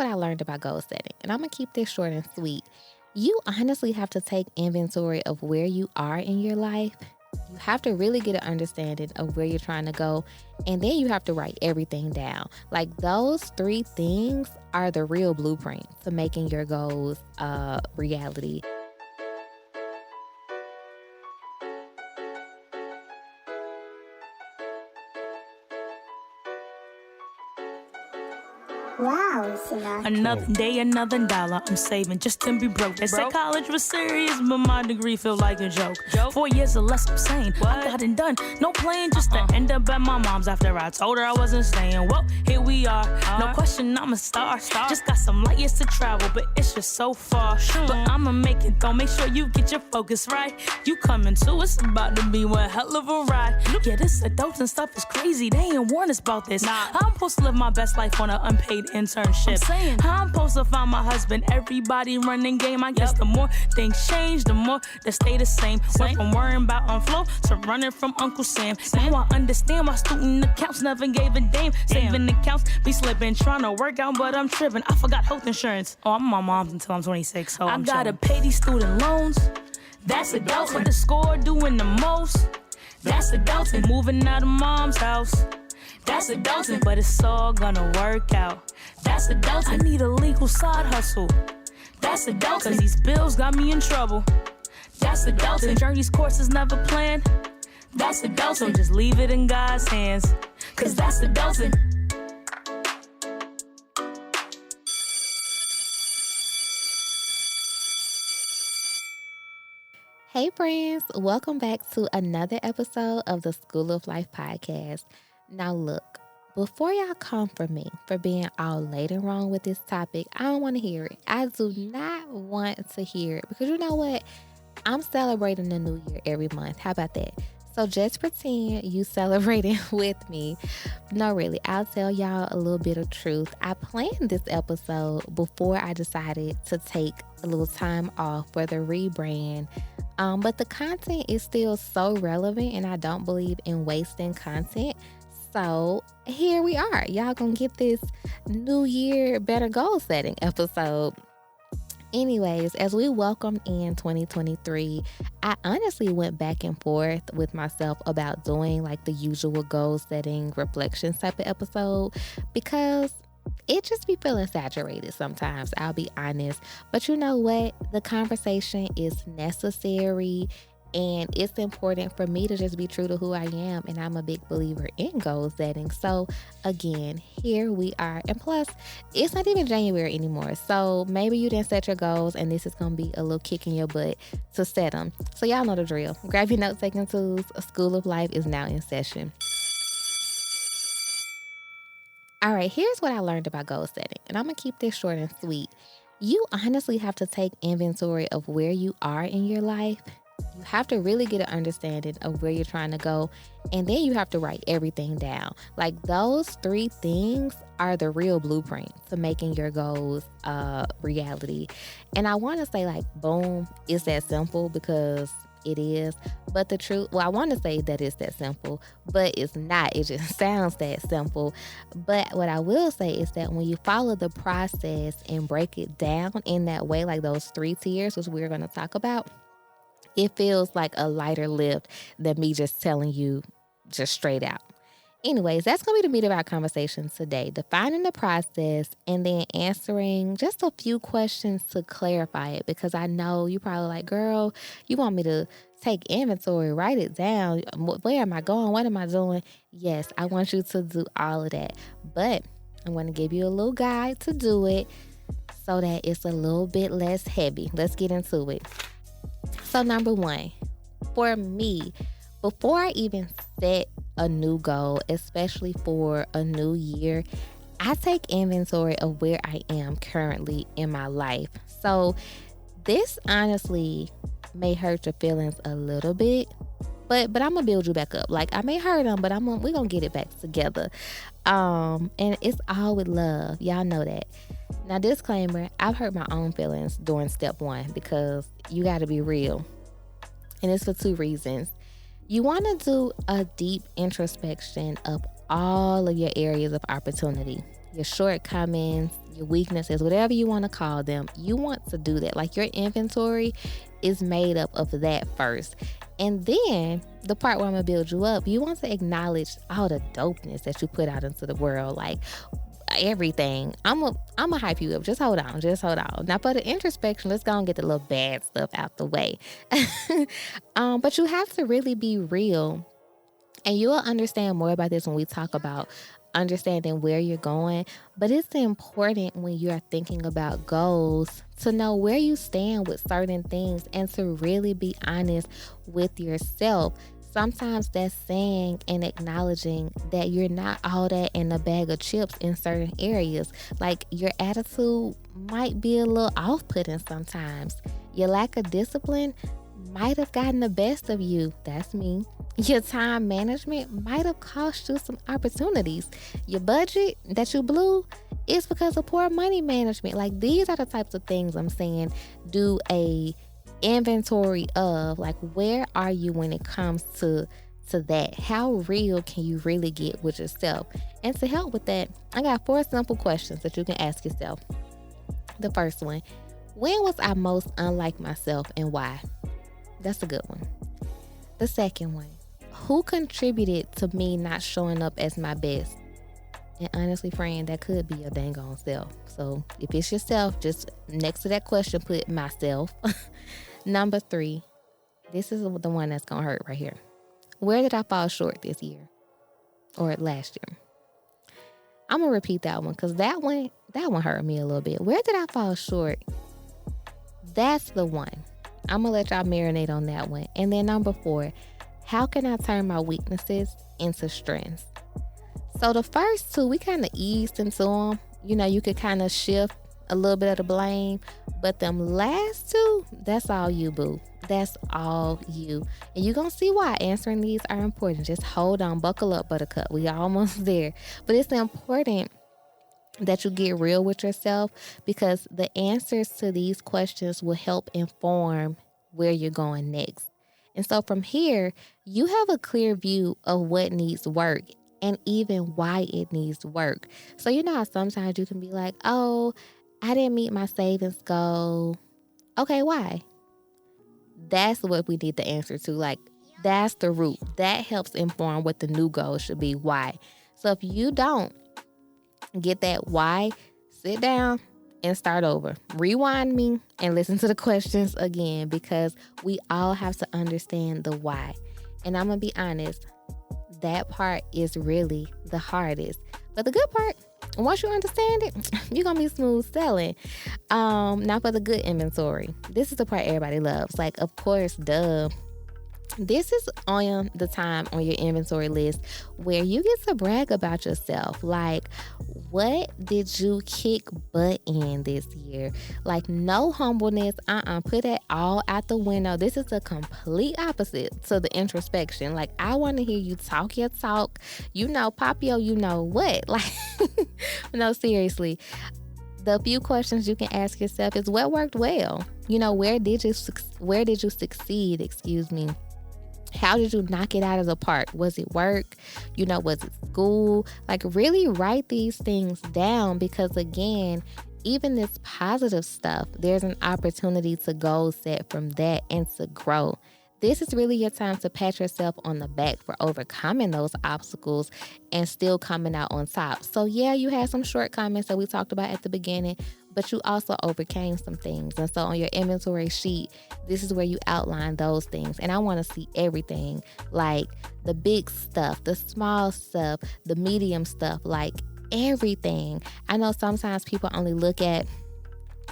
what I learned about goal setting, and I'm going to keep this short and sweet. You honestly have to take inventory of where you are in your life. You have to really get an understanding of where you're trying to go, and then you have to write everything down. Like, those three things are the real blueprint to making your goals reality. Wow, Sina. Another day, another dollar. I'm saving just to be broke. They say college was serious, but my degree feel like a joke. 4 years or less, I'm saying I got it done. No plan, just to end up at my mom's after I told her I wasn't staying. Well, here we are. No question, I'm a star. Just got some light years to travel, but it's just so far. But I'ma make it though. Make sure you get your focus right. You coming too? It's about to be one hell of a ride. Yeah, this adults and stuff is crazy. They ain't warn us about this. I'm supposed to live my best life on an unpaid internship. How I'm supposed to find my husband? Everybody running game. I guess the more things change, the more they stay the same. Went from worrying about on flow to running from Uncle Sam. Now I understand why student accounts never gave a damn. Saving accounts be slipping, trying to work out, but I'm tripping. I forgot health insurance. Oh, I'm my mom's until I'm 26, so I gotta pay these student loans. That's adulting. With the score doing the most. That's adulting. Moving out of mom's house. That's adulting, but it's all gonna work out. That's adulting. I need a legal side hustle. That's adulting, cause these bills got me in trouble. That's adulting. Journey's course is never planned. That's adulting. Just leave it in God's hands, cause that's adulting. Hey friends, welcome back to another episode of the School of Life podcast. Now look, before y'all come for me for being all late and wrong with this topic, I don't want to hear it. I do not want to hear it because you know what? I'm celebrating the new year every month. How about that? So just pretend you celebrating with me. No, really, I'll tell y'all a little bit of truth. I planned this episode before I decided to take a little time off for the rebrand. But the content is still so relevant and I don't believe in wasting content. So here we are. Y'all gonna get this New Year Better Goal Setting episode. Anyways, as we welcomed in 2023, I honestly went back and forth with myself about doing like the usual goal setting reflections type of episode because it just be feeling saturated sometimes, I'll be honest. But you know what? The conversation is necessary. And it's important for me to just be true to who I am. And I'm a big believer in goal setting. So again, here we are. And plus, it's not even January anymore. So maybe you didn't set your goals and this is going to be a little kick in your butt to set them. So y'all know the drill. Grab your note-taking tools. A School of Life is now in session. All right, here's what I learned about goal setting. And I'm going to keep this short and sweet. You honestly have to take inventory of where you are in your life. You have to really get an understanding of where you're trying to go, and then you have to write everything down. Like, those three things are the real blueprint to making your goals reality. And I want to say, like, boom, it's that simple because it is. But the truth, well, I want to say that it's that simple, but it's not. It just sounds that simple. But what I will say is that when you follow the process and break it down in that way, like those three tiers, which we're going to talk about, it feels like a lighter lift than me just telling you just straight out. Anyways, that's going to be the meat of our conversation today. Defining the process and then answering just a few questions to clarify it. Because I know you probably like, girl, you want me to take inventory, write it down. Where am I going? What am I doing? Yes, I want you to do all of that. But I'm going to give you a little guide to do it so that it's a little bit less heavy. Let's get into it. So number one, for me, before I even set a new goal, especially for a new year, I take inventory of where I am currently in my life. So this honestly may hurt your feelings a little bit, but I'm gonna build you back up. Like, I may hurt them, but we're gonna get it back together. And it's all with love. Y'all know that. Now, disclaimer, I've hurt my own feelings during step one because you got to be real. And it's for two reasons. You want to do a deep introspection of all of your areas of opportunity. your shortcomings, your weaknesses, whatever you want to call them. You want to do that. Like your inventory is made up of that first. And then the part where I'm going to build you up, you want to acknowledge all the dopeness that you put out into the world. Like everything. I'm a hype you up. Just hold on. Now for the introspection, let's go and get the little bad stuff out the way. But you have to really be real. And you'll understand more about this when we talk about understanding where you're going. But it's important when you're thinking about goals to know where you stand with certain things and to really be honest with yourself. Sometimes that's saying and acknowledging that you're not all that in a bag of chips in certain areas. Like your attitude might be a little off-putting sometimes. Your lack of discipline might have gotten the best of you. That's me. Your time management might have cost you some opportunities. Your budget that you blew is because of poor money management. Like these are the types of things I'm saying do a inventory of, like where are you when it comes to that? How real can you really get with yourself? And to help with that, I got 4 simple questions that you can ask yourself. The first one, when was I most unlike myself and why? That's a good one. The second one, who contributed to me not showing up as my best? And honestly, friend, that could be your dang on self. So if it's yourself, just next to that question, put myself. Number 3, this is the one that's going to hurt right here. Where did I fall short this year or last year? I'm going to repeat that one because that one hurt me a little bit. Where did I fall short? That's the one. I'm going to let y'all marinate on that one. And then number 4, how can I turn my weaknesses into strengths? So the first 2, we kind of eased into them. You know, you could kind of shift a little bit of the blame. But them last 2, that's all you, boo. That's all you. And you're going to see why answering these are important. Just hold on. Buckle up, buttercup. We almost there. But it's important that you get real with yourself because the answers to these questions will help inform where you're going next. And so from here, you have a clear view of what needs work and even why it needs work. So you know how sometimes you can be like, oh, I didn't meet my savings goal. Okay, why? That's what we need the answer to. Like, that's the root. That helps inform what the new goal should be. Why? So if you don't get that why, sit down and start over. Rewind me and listen to the questions again because we all have to understand the why. And I'm going to be honest, that part is really the hardest. But the good part, once you understand it, you're going to be smooth sailing. Now for the good inventory. This is the part everybody loves. Like, of course, duh. This is on the time on your inventory list where you get to brag about yourself. Like, what did you kick butt in this year? Like, no humbleness. Put it all out the window. This is the complete opposite to the introspection. Like, I want to hear you talk your talk. You know, Papio, you know what? Like, no, seriously. The few questions you can ask yourself is what worked well? You know, where did you succeed? Excuse me. How did you knock it out of the park? Was it work? You know, was it school? Like, really write these things down because, again, even this positive stuff, there's an opportunity to goal set from that and to grow. This is really your time to pat yourself on the back for overcoming those obstacles and still coming out on top. So yeah, you had some shortcomings that we talked about at the beginning, but you also overcame some things. And so on your inventory sheet, this is where you outline those things. And I want to see everything, like the big stuff, the small stuff, the medium stuff, like everything. I know sometimes people only look at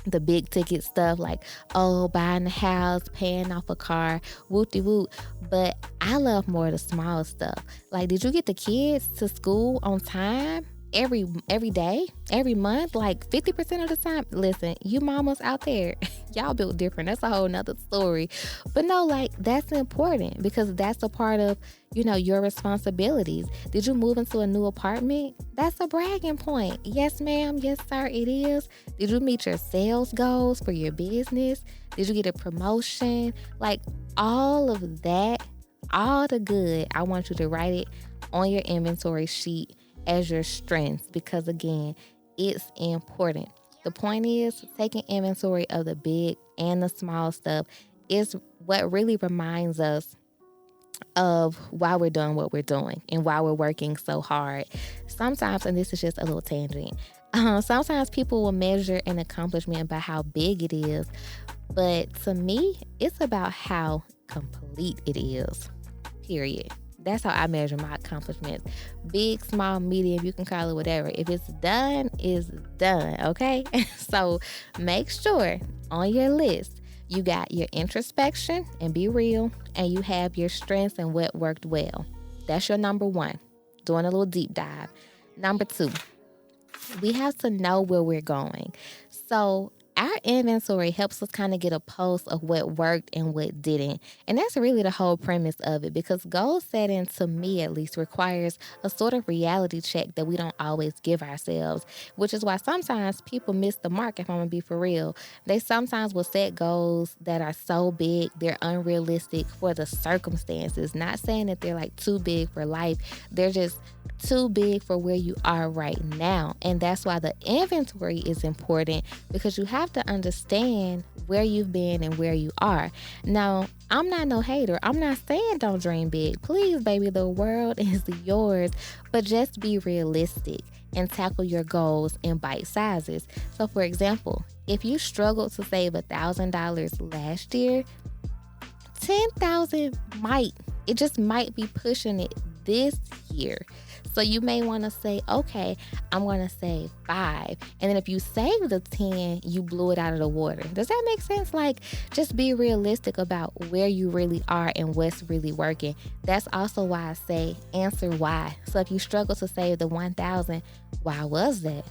the big ticket stuff like, oh, buying a house, paying off a car, whoop-de-whoop. But I love more of the small stuff. Like, did you get the kids to school on time? Every day, every month, like 50% of the time. Listen, you mamas out there, y'all built different. That's a whole nother story. But no, like, that's important because that's a part of, you know, your responsibilities. Did you move into a new apartment? That's a bragging point. Yes, ma'am. Yes, sir, it is. Did you meet your sales goals for your business? Did you get a promotion? Like, all of that, all the good, I want you to write it on your inventory sheet as your strengths because, again, it's important. The point is taking inventory of the big and the small stuff is what really reminds us of why we're doing what we're doing and why we're working so hard. Sometimes, and this is just a little tangent, sometimes people will measure an accomplishment by how big it is, but to me, it's about how complete it is, period. That's how I measure my accomplishments. Big, small, medium, you can call it whatever. If it's done, it's done, okay? So make sure on your list you got your introspection and be real, and you have your strengths and what worked well. That's your number one, doing a little deep dive. Number two, we have to know where we're going. So our inventory helps us kind of get a pulse of what worked and what didn't. And that's really the whole premise of it, because goal setting, to me at least, requires a sort of reality check that we don't always give ourselves, which is why sometimes people miss the mark, if I'm going to be for real. They sometimes will set goals that are so big, they're unrealistic for the circumstances. Not saying that they're like too big for life. They're just too big for where you are right now. And that's why the inventory is important, because you have to understand where you've been and where you are. Now, I'm not no hater. I'm not saying don't dream big. Please, baby, the world is yours. But just be realistic and tackle your goals in bite sizes. So, for example, if you struggled to save $1,000 last year, 10,000 it just might be pushing it this year. So you may want to say, okay, I'm going to save 5. And then if you save the 10, you blew it out of the water. Does that make sense? Like, just be realistic about where you really are and what's really working. That's also why I say answer why. So if you struggle to save the 1,000, why was that?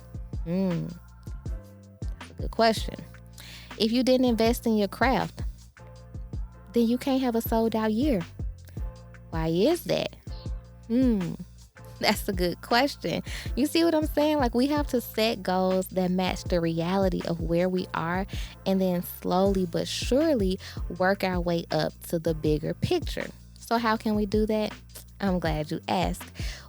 That's a good question. If you didn't invest in your craft, then you can't have a sold out year. Why is that? That's a good question. You see what I'm saying? Like, we have to set goals that match the reality of where we are, and then slowly but surely work our way up to the bigger picture. So how can we do that? I'm glad you asked.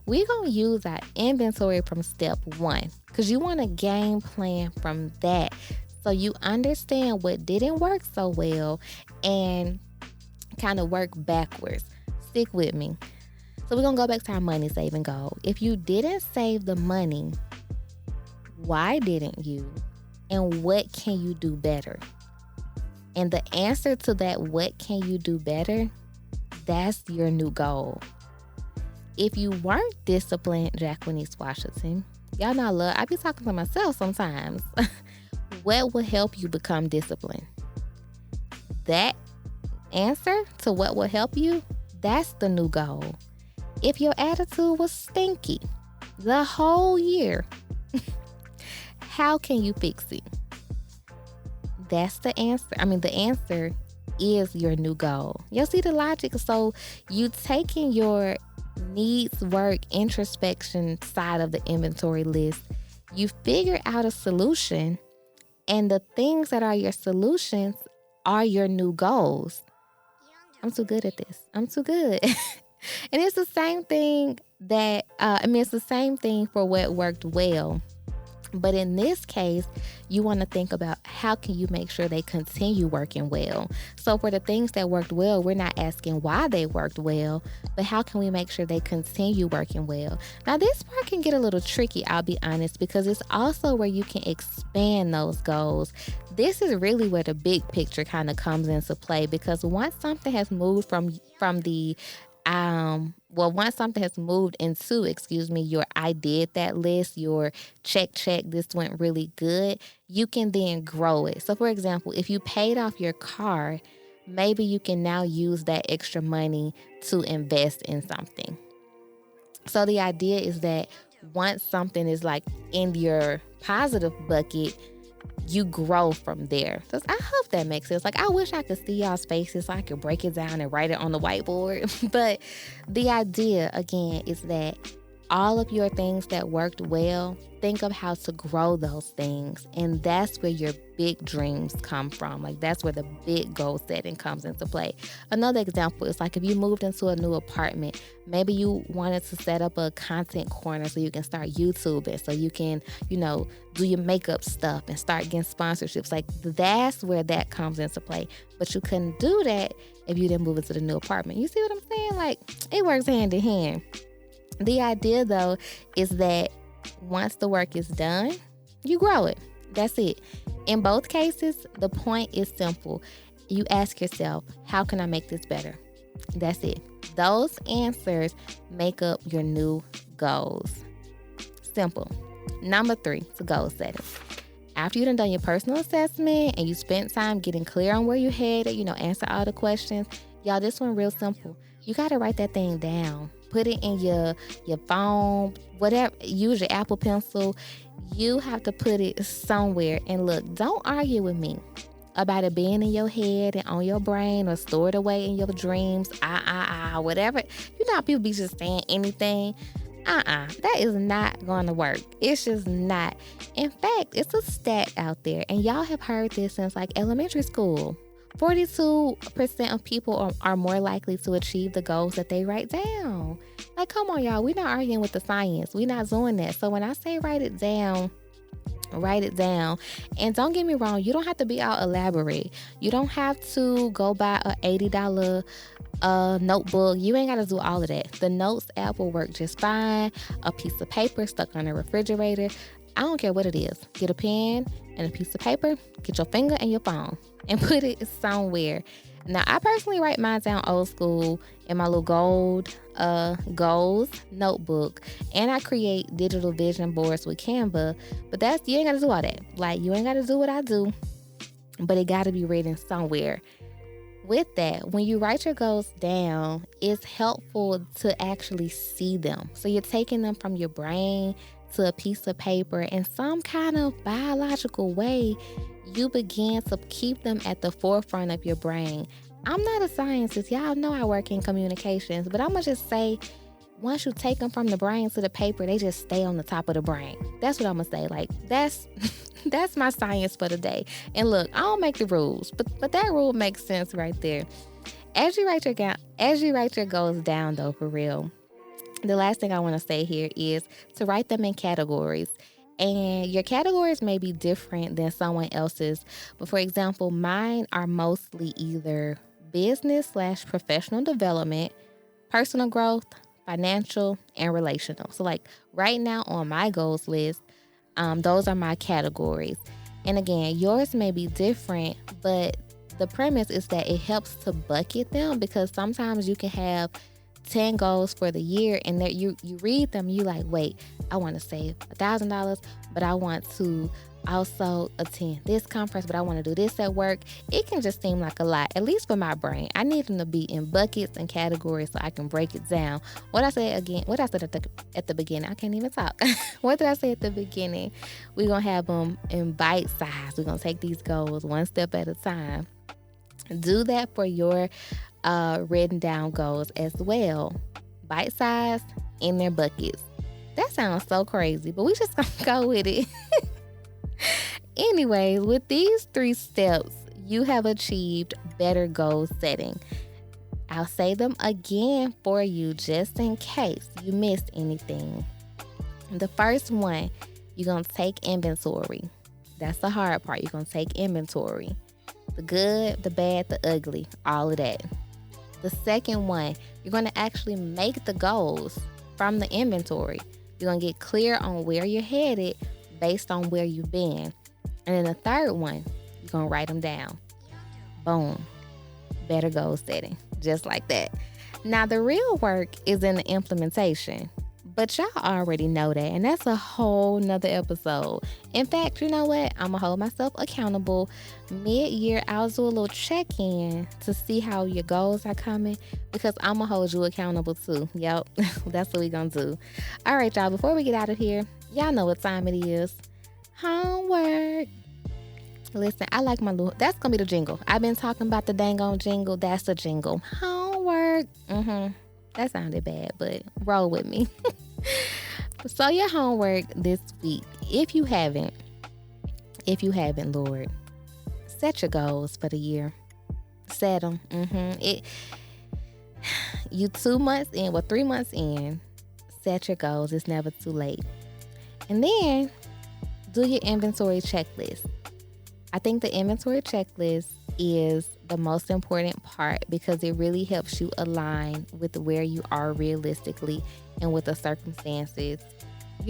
We're going to use our inventory from step 1, because you want a game plan from that, so you understand what didn't work so well and kind of work backwards. Stick with me. So we're going to go back to our money saving goal. If you didn't save the money, why didn't you? And what can you do better? And the answer to that, what can you do better? That's your new goal. If you weren't disciplined, Jacqueline Washington, y'all know I be talking to myself sometimes. What will help you become disciplined? That answer to what will help you, that's the new goal. If your attitude was stinky the whole year, how can you fix it? That's the answer. The answer is your new goal. You'll see the logic. So you taking your needs, work, introspection side of the inventory list, you figure out a solution, and the things that are your solutions are your new goals. I'm too good at this. I'm too good. And it's the same thing it's the same thing for what worked well. But in this case, you want to think about how can you make sure they continue working well. So for the things that worked well, we're not asking why they worked well, but how can we make sure they continue working well? Now, this part can get a little tricky, I'll be honest, because it's also where you can expand those goals. This is really where the big picture kind of comes into play, because once something has moved once something has moved into, your I did that list, your check, this went really good, you can then grow it. So for example, if you paid off your car, maybe you can now use that extra money to invest in something. So the idea is that once something is like in your positive bucket, you grow from there. So I hope that makes sense. Like, I wish I could see y'all's faces so I could break it down and write it on the whiteboard. But the idea, again, is that all of your things that worked well, think of how to grow those things. And that's where your big dreams come from. Like, that's where the big goal setting comes into play. Another example is like if you moved into a new apartment, maybe you wanted to set up a content corner so you can start YouTubing, so you can, do your makeup stuff and start getting sponsorships. Like, that's where that comes into play. But you couldn't do that if you didn't move into the new apartment. You see what I'm saying? Like, it works hand in hand. The idea, though, is that once the work is done, you grow it. That's it. In both cases, the point is simple. You ask yourself, how can I make this better? That's it. Those answers make up your new goals. Simple. Number 3 is goal setting. After you've done your personal assessment and you spent time getting clear on where you're headed, answer all the questions, y'all, this one real simple. You got to write that thing down. Put it in your phone, whatever. Use your Apple Pencil. You have to put it somewhere. And look, don't argue with me about it being in your head and on your brain or stored away in your dreams. Whatever. How people be just saying anything. That is not going to work. It's just not. In fact, it's a stat out there, and y'all have heard this since like elementary school. 42% of people are more likely to achieve the goals that they write down. Like, come on, y'all. We're not arguing with the science. We're not doing that. So when I say write it down. And don't get me wrong, you don't have to be all elaborate. You don't have to go buy a $80 notebook. You ain't got to do all of that. The Notes app will work just fine. A piece of paper stuck on the refrigerator. I don't care what it is. Get a pen and a piece of paper. Get your finger and your phone and put it somewhere. Now, I personally write mine down old school in my little gold goals notebook, and I create digital vision boards with Canva. But you ain't got to do all that. Like, you ain't got to do what I do, but it got to be written somewhere. With that, when you write your goals down, it's helpful to actually see them. So you're taking them from your brain to a piece of paper. In some kind of biological way, you begin to keep them at the forefront of your brain. I'm not a scientist. Y'all know I work in communications, but I'm going to just say, once you take them from the brain to the paper, they just stay on the top of the brain. That's what I'm going to say. Like, that's my science for the day. And look, I don't make the rules, but that rule makes sense right there. As you write your goals down, though, for real, the last thing I want to say here is to write them in categories. And your categories may be different than someone else's. But for example, mine are mostly either business/professional development, personal growth, financial, and relational. So like right now on my goals list, those are my categories. And again, yours may be different, but the premise is that it helps to bucket them, because sometimes you can have 10 goals for the year and that you read them, you like, wait, I want to save $1,000, but I want to also attend this conference, but I want to do this at work. It can just seem like a lot, at least for my brain. I need them to be in buckets and categories so I can break it down. What I said at the beginning, I can't even talk. What did I say at the beginning? We're going to have them in bite size. We're going to take these goals one step at a time. Do that for your written down goals as well. Bite size in their buckets. That sounds so crazy, but we just gonna go with it. Anyways, with these 3 steps, you have achieved better goal setting. I'll say them again for you just in case you missed anything. The first one, you're gonna take inventory. That's the hard part. You're gonna take inventory. The good, the bad, the ugly, all of that. The second one, you're going to actually make the goals from the inventory. You're going to get clear on where you're headed based on where you've been. And then the third one, you're going to write them down. Boom. Better goal setting. Just like that. Now, the real work is in the implementation. But y'all already know that, and that's a whole nother episode. In fact, you know what? I'm going to hold myself accountable. Mid-year, I'll do a little check-in to see how your goals are coming, because I'm going to hold you accountable too. Yep, that's what we're going to do. All right, y'all, before we get out of here, y'all know what time it is. Homework. Listen, I like my little, that's going to be the jingle. I've been talking about the dang on jingle. That's the jingle. Homework. That sounded bad, but roll with me. So your homework this week, if you haven't, Lord, set your goals for the year. Set them. You 2 months in, 3 months in, set your goals. It's never too late. And then do your inventory checklist. I think the inventory checklist is the most important part because it really helps you align with where you are realistically and with the circumstances,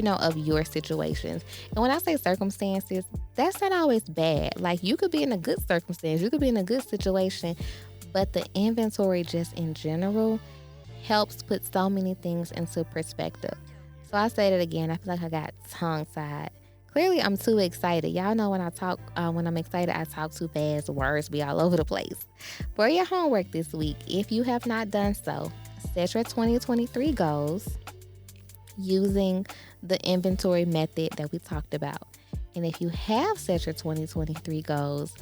of your situations. And when I say circumstances, that's not always bad. Like, you could be in a good circumstance, you could be in a good situation, but the inventory just in general helps put so many things into perspective. So I said it again. I feel like I got tongue-tied. Clearly, I'm too excited. Y'all know when I talk, when I'm excited, I talk too fast. Words be all over the place. For your homework this week, if you have not done so, set your 2023 goals using the inventory method that we talked about. And if you have set your 2023 goals,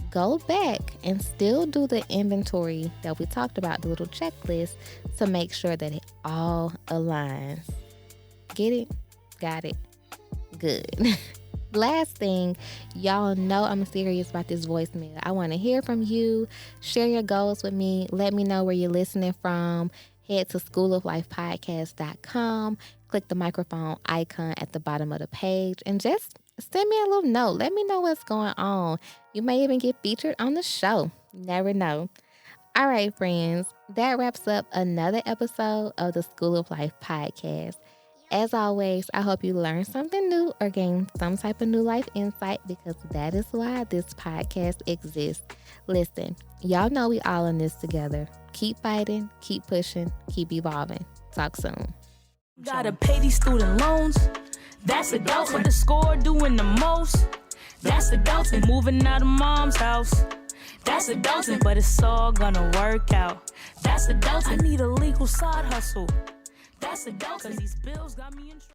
go back and still do the inventory that we talked about, the little checklist, to make sure that it all aligns. Get it? Got it? Good. Last thing, y'all know I'm serious about this voicemail. I want to hear from you. Share your goals with me. Let me know where you're listening from. Head to schooloflifepodcast.com. Click the microphone icon at the bottom of the page and just send me a little note. Let me know what's going on. You may even get featured on the show. Never know. All right, friends. That wraps up another episode of the School of Life podcast. As always, I hope you learned something new or gained some type of new life insight, because that is why this podcast exists. Listen, y'all know we all in this together. Keep fighting, keep pushing, keep evolving. Talk soon. Gotta pay these student loans. That's adults with the score doing the most. That's adulting. Moving out of mom's house. That's adulting. But it's all gonna work out. That's adulting. I need a legal side hustle. That's adulting. 'Cause these bills got me in trouble.